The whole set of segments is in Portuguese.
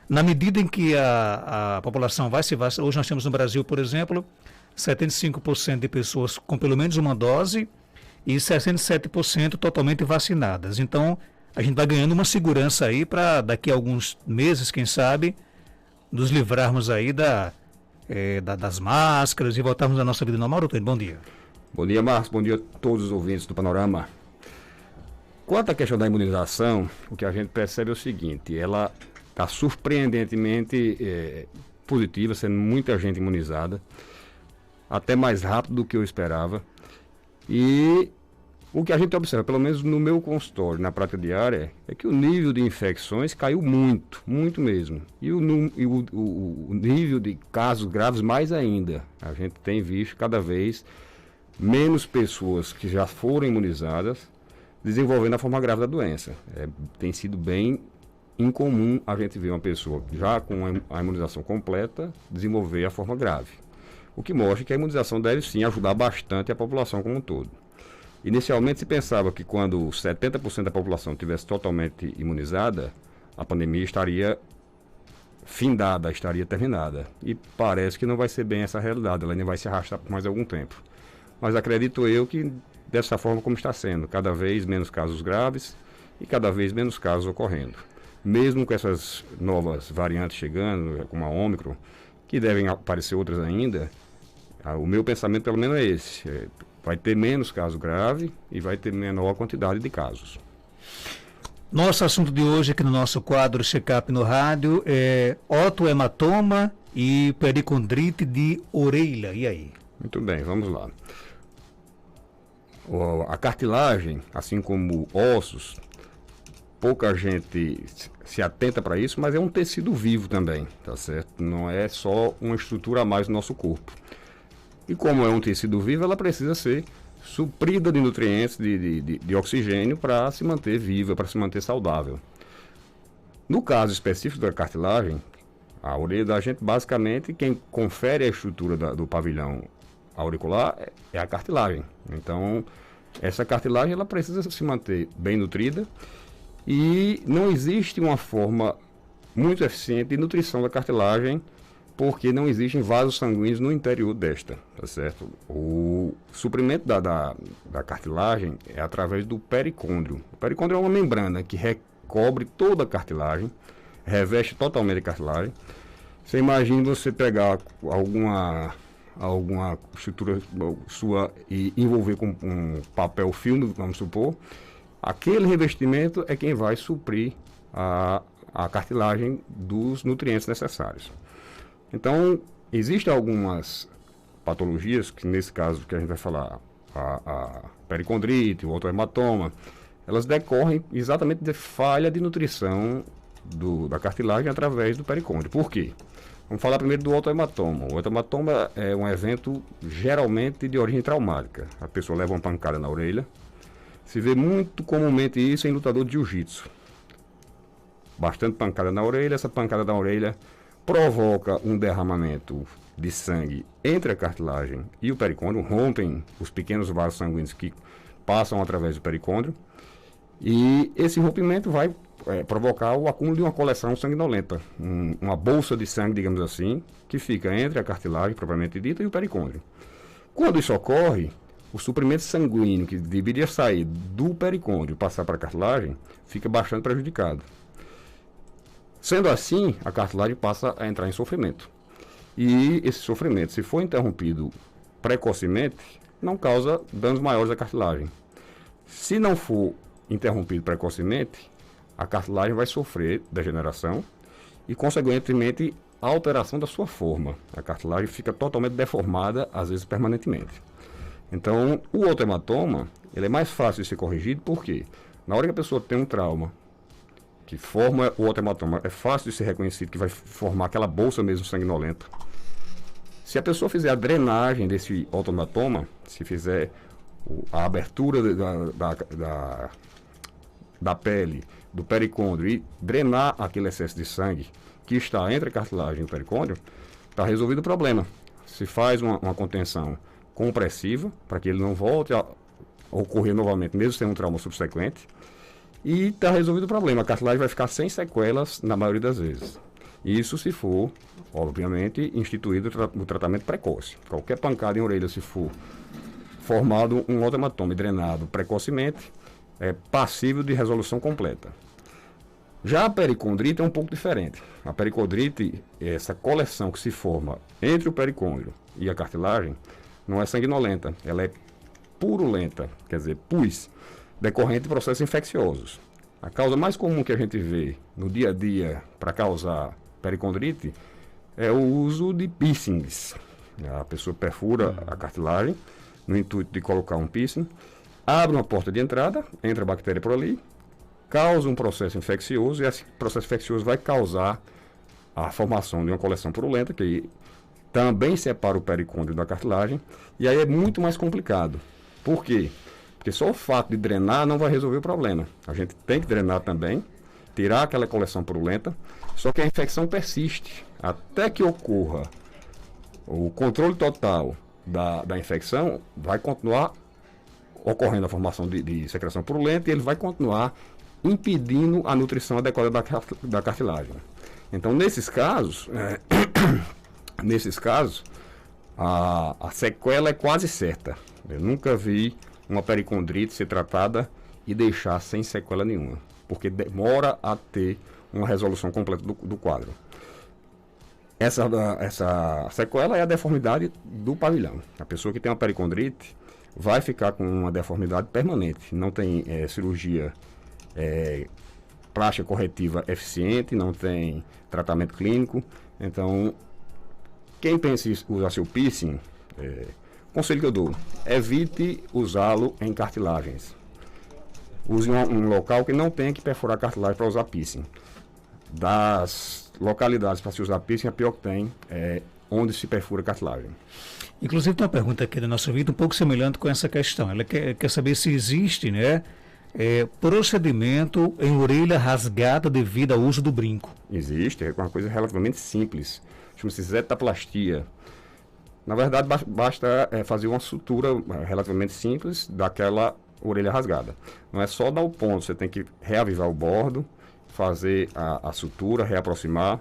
Na medida em que a população vai se vacinar, hoje nós temos no Brasil, por exemplo, 75% de pessoas com pelo menos uma dose e 67% totalmente vacinadas. Então, a gente vai ganhando uma segurança aí para daqui a alguns meses, quem sabe, nos livrarmos aí das máscaras e voltarmos à nossa vida normal. Doutor, bom dia. Bom dia, Marcos. Bom dia a todos os ouvintes do Panorama. Quanto à questão da imunização, o que a gente percebe é o seguinte: ela está surpreendentemente positiva, sendo muita gente imunizada, até mais rápido do que eu esperava. E o que a gente observa, pelo menos no meu consultório, na prática diária, é que o nível de infecções caiu muito, muito mesmo. E o nível de casos graves mais ainda. A gente tem visto cada vez menos pessoas que já foram imunizadas desenvolvendo a forma grave da doença. Tem sido bem incomum a gente ver uma pessoa já com a imunização completa desenvolver a forma grave. O que mostra que a imunização deve sim ajudar bastante a população como um todo. Inicialmente se pensava que quando 70% da população tivesse totalmente imunizada, a pandemia estaria findada, estaria terminada. E parece que não vai ser bem essa a realidade, ela ainda vai se arrastar por mais algum tempo. Mas acredito eu que dessa forma como está sendo, cada vez menos casos graves e cada vez menos casos ocorrendo. Mesmo com essas novas variantes chegando, como a Ômicron, que devem aparecer outras ainda, o meu pensamento pelo menos é esse: vai ter menos casos graves e vai ter menor quantidade de casos. Nosso assunto de hoje aqui no nosso quadro Check-up no rádio é otohematoma e pericondrite de orelha. E aí? Muito bem, vamos lá. A cartilagem, assim como ossos, pouca gente se atenta para isso, mas é um tecido vivo também, tá certo? Não é só uma estrutura a mais do nosso corpo. E como é um tecido vivo, ela precisa ser suprida de nutrientes, de oxigênio para se manter viva, para se manter saudável. No caso específico da cartilagem, a orelha da gente, basicamente, quem confere a estrutura do pavilhão auricular é a cartilagem. Então, essa cartilagem ela precisa se manter bem nutrida e não existe uma forma muito eficiente de nutrição da cartilagem, porque não existem vasos sanguíneos no interior desta, tá certo? O suprimento da cartilagem é através do pericôndrio. O pericôndrio é uma membrana que recobre toda a cartilagem, reveste totalmente a cartilagem. Você imagina você pegar alguma estrutura sua e envolver com um papel filme, vamos supor, aquele revestimento é quem vai suprir a cartilagem dos nutrientes necessários. Então, existem algumas patologias, que nesse caso que a gente vai falar, a pericondrite, o otohematoma, elas decorrem exatamente de falha de nutrição da cartilagem através do pericôndrio. Por quê? Vamos falar primeiro do otohematoma. O otohematoma é um evento geralmente de origem traumática. A pessoa leva uma pancada na orelha. Se vê muito comumente isso em lutador de jiu-jitsu. Bastante pancada na orelha. Essa pancada na orelha provoca um derramamento de sangue entre a cartilagem e o pericôndrio. Rompem os pequenos vasos sanguíneos que passam através do pericôndrio. E esse rompimento vai provocar o acúmulo de uma coleção sanguinolenta, uma bolsa de sangue, digamos assim, que fica entre a cartilagem propriamente dita e o pericôndrio. Quando isso ocorre, o suprimento sanguíneo que deveria sair do pericôndrio e passar para a cartilagem fica bastante prejudicado. Sendo assim, a cartilagem passa a entrar em sofrimento. E esse sofrimento, se for interrompido precocemente, não causa danos maiores à cartilagem. Se não for interrompido precocemente, a cartilagem vai sofrer degeneração e, consequentemente, a alteração da sua forma. A cartilagem fica totalmente deformada, às vezes permanentemente. Então, o otohematoma, ele é mais fácil de ser corrigido, porque na hora que a pessoa tem um trauma que forma o otohematoma, é fácil de ser reconhecido que vai formar aquela bolsa mesmo sanguinolenta. Se a pessoa fizer a drenagem desse otohematoma, se fizer a abertura da pele, do pericôndrio e drenar aquele excesso de sangue que está entre a cartilagem e o pericôndrio, está resolvido o problema. Se faz uma contenção compressiva para que ele não volte a ocorrer novamente, mesmo sendo um trauma subsequente, e está resolvido o problema. A cartilagem vai ficar sem sequelas na maioria das vezes. Isso se for, obviamente, instituído o tratamento precoce. Qualquer pancada em orelha, se for formado um odontoma e drenado precocemente, é passível de resolução completa. Já a pericondrite é um pouco diferente. A pericondrite, essa coleção que se forma entre o pericôndrio e a cartilagem, não é sanguinolenta, ela é purulenta, quer dizer, pus, decorrente de processos infecciosos. A causa mais comum que a gente vê no dia a dia para causar pericondrite é o uso de piercings. A pessoa perfura a cartilagem no intuito de colocar um piercing, abre uma porta de entrada, entra a bactéria por ali, causa um processo infeccioso, e esse processo infeccioso vai causar a formação de uma coleção purulenta, que também separa o pericôndrio da cartilagem, e aí é muito mais complicado. Por quê? Porque só o fato de drenar não vai resolver o problema. A gente tem que drenar também, tirar aquela coleção purulenta, só que a infecção persiste. Até que ocorra o controle total da infecção, vai continuar ocorrendo a formação de secreção purulenta, e ele vai continuar impedindo a nutrição adequada da cartilagem. Então, nesses casos, a sequela é quase certa. Eu nunca vi uma pericondrite ser tratada e deixar sem sequela nenhuma, porque demora a ter uma resolução completa do quadro. Essa sequela é a deformidade do pavilhão. A pessoa que tem uma pericondrite vai ficar com uma deformidade permanente. Não tem cirurgia plástica corretiva eficiente, não tem tratamento clínico. Então, quem pensa em usar seu piercing, conselho que eu dou, evite usá-lo em cartilagens. Use um local que não tenha que perfurar cartilagem para usar piercing. Das localidades para se usar piercing, a pior que tem é onde se perfura cartilagem. Inclusive tem uma pergunta aqui da nossa vida um pouco semelhante com essa questão. Ela quer saber se existe, né, procedimento em orelha rasgada devido ao uso do brinco. Existe, é uma coisa relativamente simples. Chama-se zetaplastia. Na verdade, basta fazer uma sutura relativamente simples daquela orelha rasgada. Não é só dar o ponto, você tem que reavivar o bordo, fazer a sutura, reaproximar.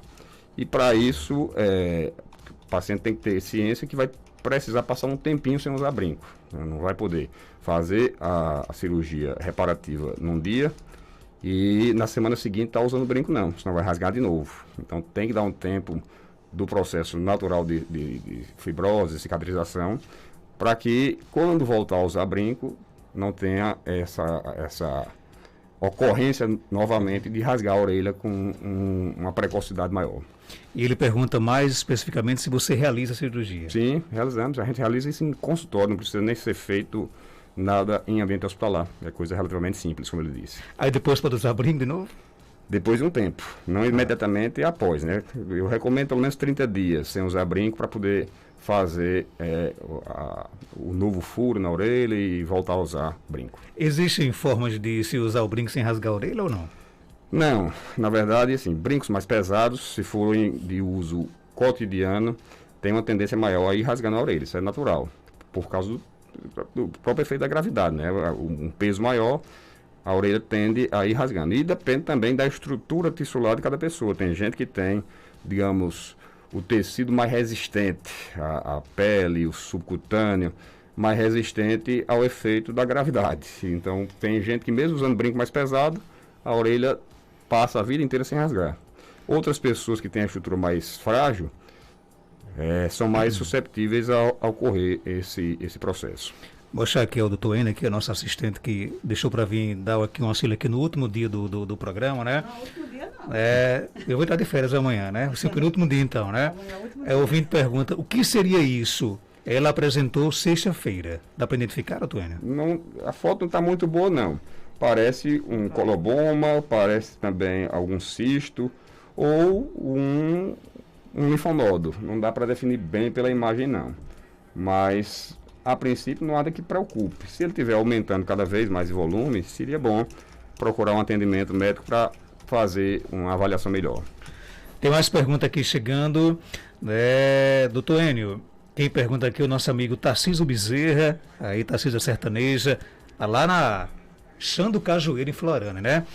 E para isso, o paciente tem que ter ciência que vai precisar passar um tempinho sem usar brinco. Não vai poder fazer a cirurgia reparativa num dia e na semana seguinte estar usando brinco, não, senão vai rasgar de novo. Então tem que dar um tempo do processo natural de fibrose, cicatrização, para que quando voltar a usar brinco não tenha essa ocorrência novamente de rasgar a orelha com uma precocidade maior. E ele pergunta mais especificamente se você realiza a cirurgia. Sim, realizamos. A gente realiza isso em consultório, não precisa nem ser feito nada em ambiente hospitalar. É coisa relativamente simples, como ele disse. Aí depois pode usar brinco de novo? Depois de um tempo, não imediatamente após, né? Eu recomendo pelo menos 30 dias sem usar brinco para poder fazer o novo furo na orelha e voltar a usar brinco. Existem formas de se usar o brinco sem rasgar a orelha ou não? Não, na verdade, assim, brincos mais pesados, se forem de uso cotidiano, tem uma tendência maior a ir rasgando a orelha, isso é natural, por causa do próprio efeito da gravidade, né? Um peso maior, a orelha tende a ir rasgando. E depende também da estrutura tissular de cada pessoa. Tem gente que tem, digamos, o tecido mais resistente, a pele, o subcutâneo, mais resistente ao efeito da gravidade. Então, tem gente que mesmo usando brinco mais pesado, a orelha passa a vida inteira sem rasgar. Outras pessoas que têm a estrutura mais frágil são mais susceptíveis a ocorrer esse processo. Vou achar aqui o doutor Enio, que é nosso assistente, que deixou para vir dar aqui um auxílio aqui no último dia do programa, né? Não, último dia não. Eu vou estar de férias amanhã, né? O penúltimo dia então, né? Amanhã é o último O ouvinte pergunta, o que seria isso? Ela apresentou sexta-feira. Dá para identificar, doutor Enio? Não, a foto não está muito boa, não. Parece um coloboma, parece também algum cisto ou um linfonodo. Não dá para definir bem pela imagem, não. Mas, a princípio, não há nada que preocupe. Se ele estiver aumentando cada vez mais em volume, seria bom procurar um atendimento médico para fazer uma avaliação melhor. Tem mais pergunta aqui chegando. Doutor Enio, quem pergunta aqui é o nosso amigo Tarcísio Bezerra, aí Tarcísio Sertaneja, tá lá Chão do Cajueiro, em Florânia, né?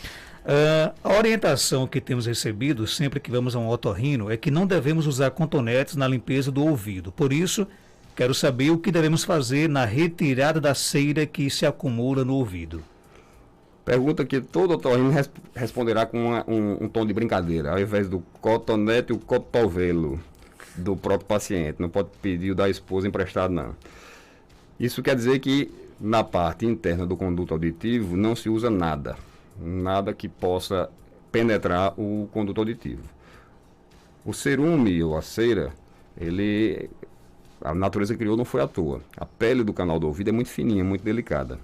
A orientação que temos recebido sempre que vamos a um otorrino é que não devemos usar cotonetes na limpeza do ouvido. Por isso, quero saber o que devemos fazer na retirada da cera que se acumula no ouvido. Pergunta que todo otorrino responderá com um tom de brincadeira, ao invés do cotonete, o cotovelo do próprio paciente. Não pode pedir o da esposa emprestado, não. Isso quer dizer que na parte interna do conduto auditivo não se usa nada que possa penetrar o conduto auditivo. O cerume ou a cera, a natureza criou, não foi à toa. A pele do canal do ouvido é muito fininha, muito delicada.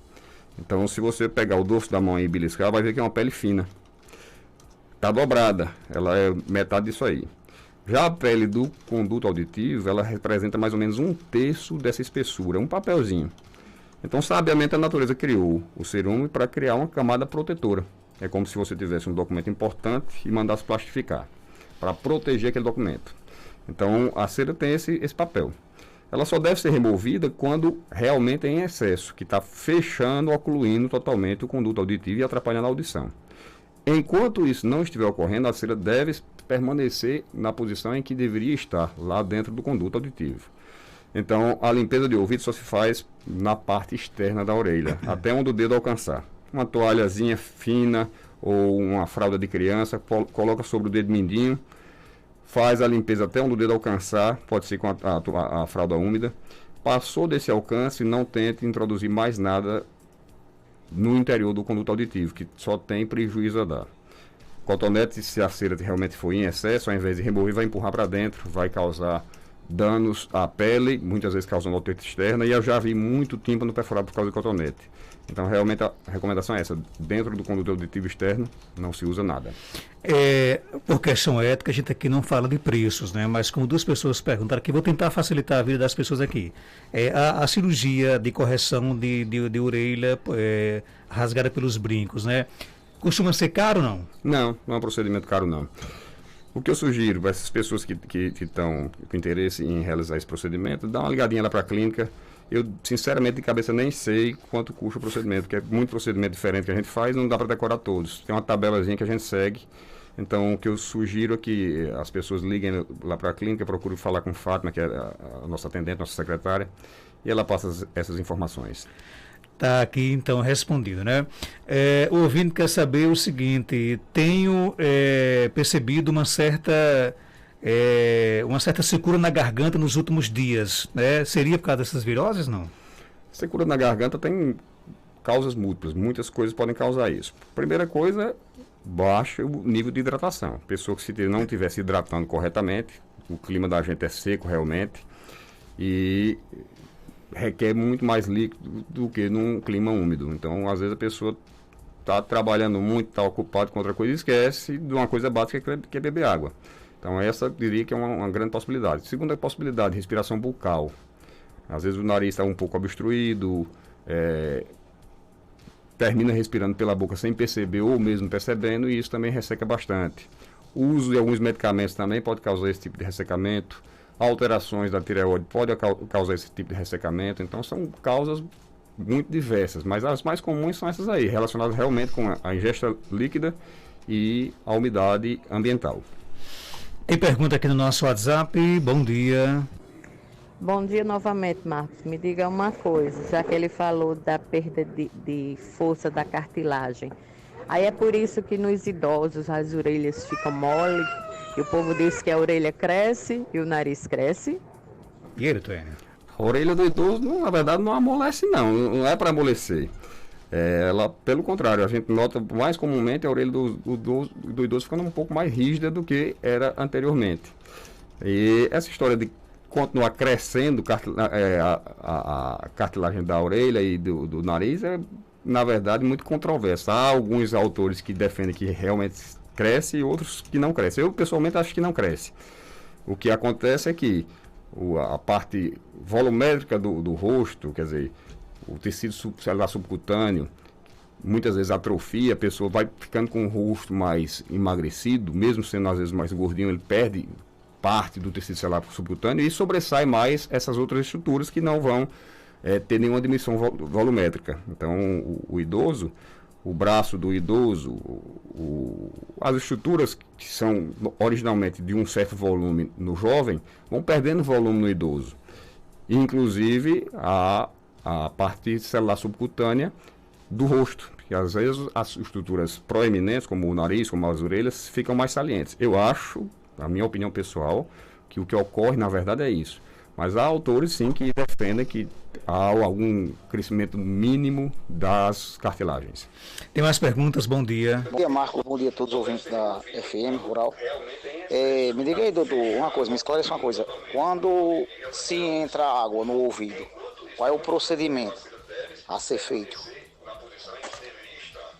Então, se você pegar o dorso da mão e beliscar, vai ver que é uma pele fina. Está dobrada, ela é metade disso aí. Já a pele do conduto auditivo, ela representa mais ou menos 1/3 dessa espessura, um papelzinho. Então, sabiamente, a natureza criou o cerume para criar uma camada protetora. É como se você tivesse um documento importante e mandasse plastificar, para proteger aquele documento. Então, a cera tem esse papel. Ela só deve ser removida quando realmente é em excesso, que está fechando, ocluindo totalmente o conduto auditivo e atrapalhando a audição. Enquanto isso não estiver ocorrendo, a cera deve permanecer na posição em que deveria estar, lá dentro do conduto auditivo. Então, a limpeza de ouvido só se faz na parte externa da orelha, até onde o dedo alcançar. Uma toalhazinha fina ou uma fralda de criança, coloca sobre o dedo mindinho, faz a limpeza até onde o dedo alcançar, pode ser com a fralda úmida. Passou desse alcance, não tente introduzir mais nada no interior do conduto auditivo, que só tem prejuízo a dar. Cotonete, se a cera realmente for em excesso, ao invés de remover, vai empurrar para dentro, vai causar danos à pele, muitas vezes causando otite externa, e eu já vi muito tímpano perfurado por causa de cotonete. Então, realmente, a recomendação é essa. Dentro do conduto auditivo externo, não se usa nada. Por questão ética, a gente aqui não fala de preços, né? Mas como duas pessoas perguntaram aqui, vou tentar facilitar a vida das pessoas aqui. A cirurgia de correção de orelha rasgada pelos brincos, né? Costuma ser caro ou não? Não, não é um procedimento caro, não. O que eu sugiro para essas pessoas que estão com interesse em realizar esse procedimento, dá uma ligadinha lá para a clínica. Eu, sinceramente, de cabeça nem sei quanto custa o procedimento, porque é muito procedimento diferente que a gente faz, não dá para decorar todos. Tem uma tabelazinha que a gente segue. Então, o que eu sugiro é que as pessoas liguem lá para a clínica, procurem falar com Fátima, que é a nossa atendente, nossa secretária, e ela passa essas informações. Está aqui, então, respondido, né? O ouvinte quer saber o seguinte: tenho percebido uma certa secura na garganta nos últimos dias, né? Seria por causa dessas viroses, não? Secura na garganta tem causas múltiplas, muitas coisas podem causar isso. Primeira coisa, baixa o nível de hidratação. Pessoa que se não estiver se hidratando corretamente, o clima da gente é seco realmente, e requer muito mais líquido do que num clima úmido. Então, às vezes a pessoa está trabalhando muito, está ocupada com outra coisa e esquece de uma coisa básica que é beber água. Então, essa eu diria que é uma grande possibilidade. Segunda possibilidade, respiração bucal. Às vezes o nariz está um pouco obstruído, termina respirando pela boca sem perceber ou mesmo percebendo, e isso também resseca bastante. O uso de alguns medicamentos também pode causar esse tipo de ressecamento. Alterações da tireoide podem causar esse tipo de ressecamento. Então, são causas muito diversas, mas as mais comuns são essas aí, relacionadas realmente com a ingesta líquida e a umidade ambiental. Tem pergunta aqui no nosso WhatsApp. Bom dia. Bom dia novamente, Marcos. Me diga uma coisa, já que ele falou da perda de força da cartilagem. Aí é por isso que nos idosos as orelhas ficam mole, e o povo diz que a orelha cresce e o nariz cresce. E ele, Tuênio? A orelha do idoso, na verdade, não amolece, não é para amolecer. Ela, pelo contrário, a gente nota mais comumente a orelha do idoso ficando um pouco mais rígida do que era anteriormente. E essa história de continuar crescendo a cartilagem da orelha e do nariz é, na verdade, muito controversa. Há alguns autores que defendem que realmente cresce e outros que não crescem. Eu, pessoalmente, acho que não cresce. O que acontece é que a parte volumétrica do rosto, quer dizer, o tecido celular subcutâneo, muitas vezes atrofia, a pessoa vai ficando com o rosto mais emagrecido, mesmo sendo às vezes mais gordinho, ele perde parte do tecido celular subcutâneo e sobressai mais essas outras estruturas que não vão ter nenhuma diminuição volumétrica. Então, o idoso, o braço do idoso, as estruturas que são originalmente de um certo volume no jovem, vão perdendo volume no idoso. Inclusive a parte celular subcutânea do rosto, porque às vezes as estruturas proeminentes, como o nariz, como as orelhas, ficam mais salientes. Eu acho, a minha opinião pessoal, que o que ocorre na verdade é isso. Mas há autores sim que defendem que há algum crescimento mínimo das cartilagens. Tem mais perguntas? Bom dia. Bom dia, Marcos. Bom dia a todos os ouvintes da FM Rural. Me diga aí, doutor, uma coisa, me esclareça uma coisa. Quando se entra água no ouvido, qual é o procedimento a ser feito?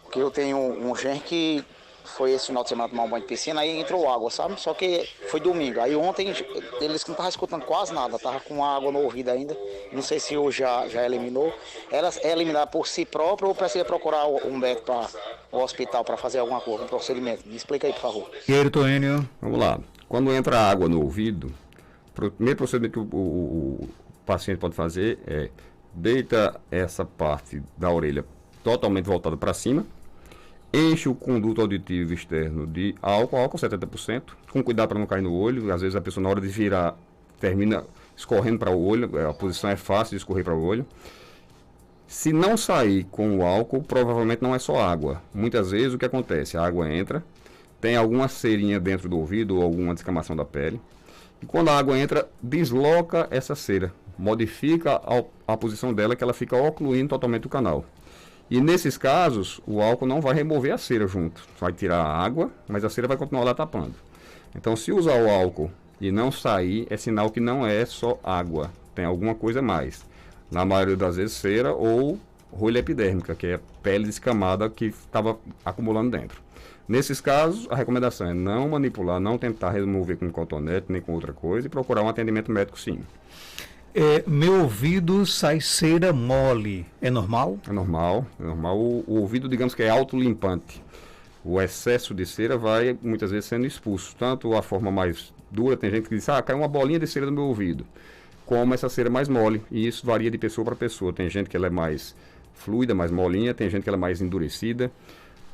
Porque eu tenho um genro que foi esse final de semana tomar um banho de piscina, aí entrou água, sabe? Só que foi domingo. Aí ontem ele disse que não estava escutando quase nada, estava com água no ouvido ainda. Não sei se hoje já eliminou. Ela é eliminada por si própria ou precisa procurar um médico para o hospital para fazer alguma coisa, um procedimento? Me explica aí, por favor. E aí, Toênio? Vamos lá. Quando entra água no ouvido, o primeiro procedimento que o paciente pode fazer é deita essa parte da orelha totalmente voltada para cima, enche o conduto auditivo externo de álcool 70%, com cuidado para não cair no olho. Às vezes a pessoa na hora de virar termina escorrendo para o olho, a posição é fácil de escorrer para o olho. Se não sair com o álcool, provavelmente não é só água. Muitas vezes o que acontece? A água entra, tem alguma cerinha dentro do ouvido ou alguma descamação da pele, e quando a água entra, desloca essa cera, modifica a posição dela, que ela fica ocluindo totalmente o canal. E nesses casos, o álcool não vai remover a cera junto. Vai tirar a água, mas a cera vai continuar lá tapando. Então, se usar o álcool e não sair, é sinal que não é só água. Tem alguma coisa a mais. Na maioria das vezes, cera ou rolha epidérmica, que é pele descamada que estava acumulando dentro. Nesses casos, a recomendação é não manipular, não tentar remover com cotonete nem com outra coisa e procurar um atendimento médico sim. Meu ouvido sai cera mole. É normal? É normal, é normal. O ouvido, digamos que é autolimpante. O excesso de cera vai muitas vezes sendo expulso. Tanto a forma mais dura, tem gente que diz, caiu uma bolinha de cera no meu ouvido. Como essa cera mais mole. E isso varia de pessoa para pessoa. Tem gente que ela é mais fluida, mais molinha, tem gente que ela é mais endurecida.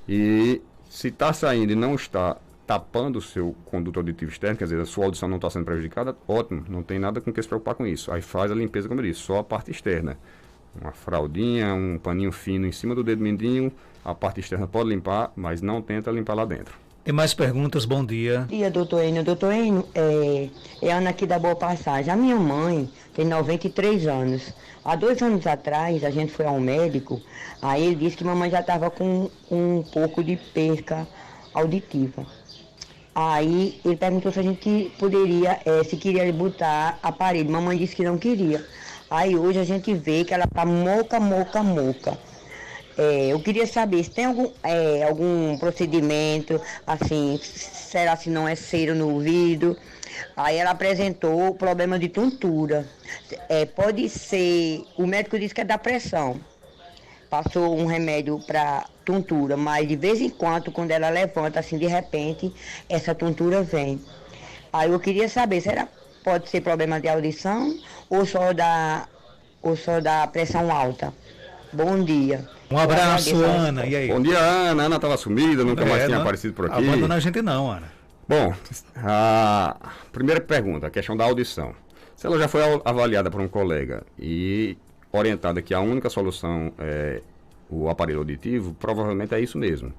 E se está saindo e não está tapando o seu conduto auditivo externo, quer dizer, a sua audição não está sendo prejudicada, ótimo, não tem nada com que se preocupar com isso. Aí faz a limpeza, como eu disse, só a parte externa. Uma fraldinha, um paninho fino em cima do dedo mindinho, a parte externa pode limpar, mas não tenta limpar lá dentro. Tem mais perguntas? Bom dia. Bom dia, doutor Enio. Doutor Enio, é Ana aqui da Boa Passagem. A minha mãe tem 93 anos. Há 2 anos atrás, a gente foi ao médico, aí ele disse que mamãe já estava com um pouco de perca auditiva. Aí ele perguntou se a gente poderia, se queria botar aparelho. Mamãe disse que não queria. Aí hoje a gente vê que ela tá moca. Eu queria saber se tem algum procedimento, assim, será se não é cera no ouvido. Aí ela apresentou problema de tontura. Pode ser, o médico disse que é da pressão. Passou um remédio para tontura, mas de vez em quando, quando ela levanta, assim, de repente, essa tontura vem. Aí eu queria saber, pode ser problema de audição ou só da pressão alta? Bom dia. Um abraço, Ana. E aí? Bom dia, Ana. Ana estava sumida, nunca mais tinha aparecido por aqui. Abandona a gente não, Ana. Bom, a primeira pergunta, a questão da audição. Se ela já foi avaliada por um colega e orientada que a única solução é o aparelho auditivo, provavelmente é isso mesmo.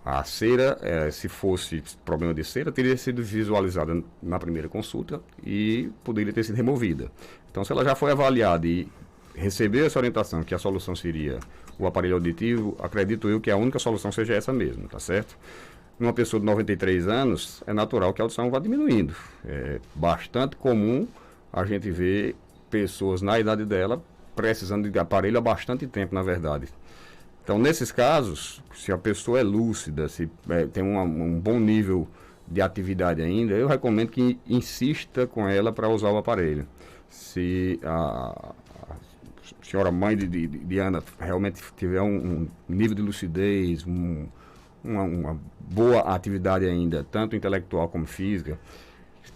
A cera, se fosse problema de cera, teria sido visualizada na primeira consulta e poderia ter sido removida. Então, se ela já foi avaliada e recebeu essa orientação que a solução seria o aparelho auditivo, acredito eu que a única solução seja essa mesmo, tá certo? Numa pessoa de 93 anos, é natural que a audição vá diminuindo. É bastante comum a gente ver pessoas na idade dela precisando de aparelho há bastante tempo, na verdade. Então, nesses casos, se a pessoa é lúcida, se tem um bom nível de atividade ainda, eu recomendo que insista com ela para usar o aparelho. Se a senhora mãe de Ana realmente tiver um nível de lucidez, uma boa atividade ainda, tanto intelectual como física,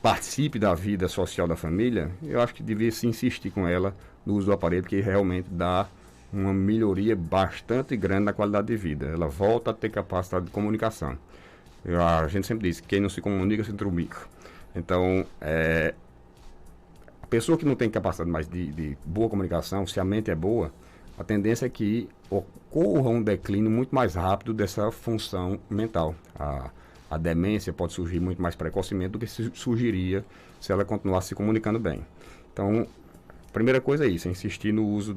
participe da vida social da família, eu acho que devia se insistir com ela no uso do aparelho, porque realmente dá uma melhoria bastante grande na qualidade de vida. Ela volta a ter capacidade de comunicação. A gente sempre diz, quem não se comunica se trumbica. Então, a pessoa que não tem capacidade mais de boa comunicação, se a mente é boa, a tendência é que ocorra um declínio muito mais rápido dessa função mental. A demência pode surgir muito mais precocemente do que surgiria se ela continuasse se comunicando bem. Então, a primeira coisa é isso, é insistir no uso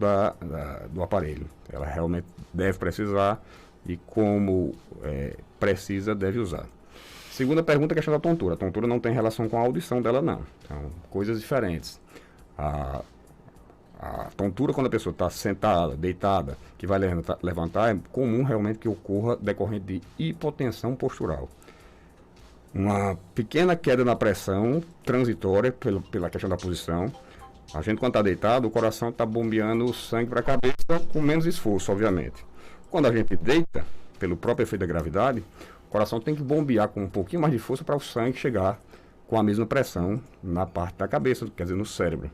do aparelho. Ela realmente deve precisar e como precisa, deve usar. Segunda pergunta é a questão da tontura. A tontura não tem relação com a audição dela, não. São coisas diferentes. A tontura, quando a pessoa está sentada, deitada, que vai levantar, é comum realmente que ocorra decorrente de hipotensão postural. Uma pequena queda na pressão transitória pela questão da posição. A gente, quando está deitado, o coração está bombeando o sangue para a cabeça com menos esforço, obviamente. Quando a gente deita, pelo próprio efeito da gravidade, o coração tem que bombear com um pouquinho mais de força para o sangue chegar com a mesma pressão na parte da cabeça, quer dizer, no cérebro.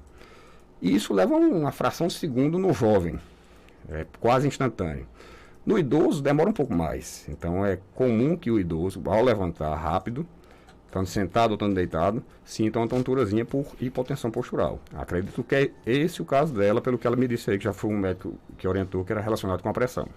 E isso leva uma fração de segundo no jovem, é quase instantâneo. No idoso demora um pouco mais, então é comum que o idoso, ao levantar rápido, estando sentado ou estando deitado, sinta uma tonturazinha por hipotensão postural. Acredito que é esse o caso dela, pelo que ela me disse aí, que já foi um médico que orientou, que era relacionado com a pressão.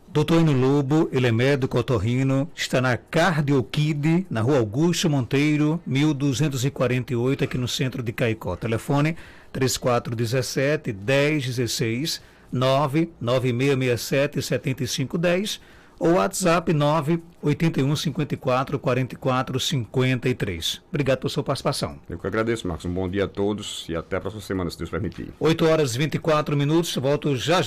Doutor Enio Lobo, ele é médico otorrino, está na Cardiokid, na Rua Augusto Monteiro, 1248, aqui no centro de Caicó. Telefone 3417-1016, 99667-7510 ou WhatsApp 981544453. Obrigado pela sua participação. Eu que agradeço, Marcos. Um bom dia a todos e até a próxima semana, se Deus permitir. 8 horas e 24 minutos, volto já já.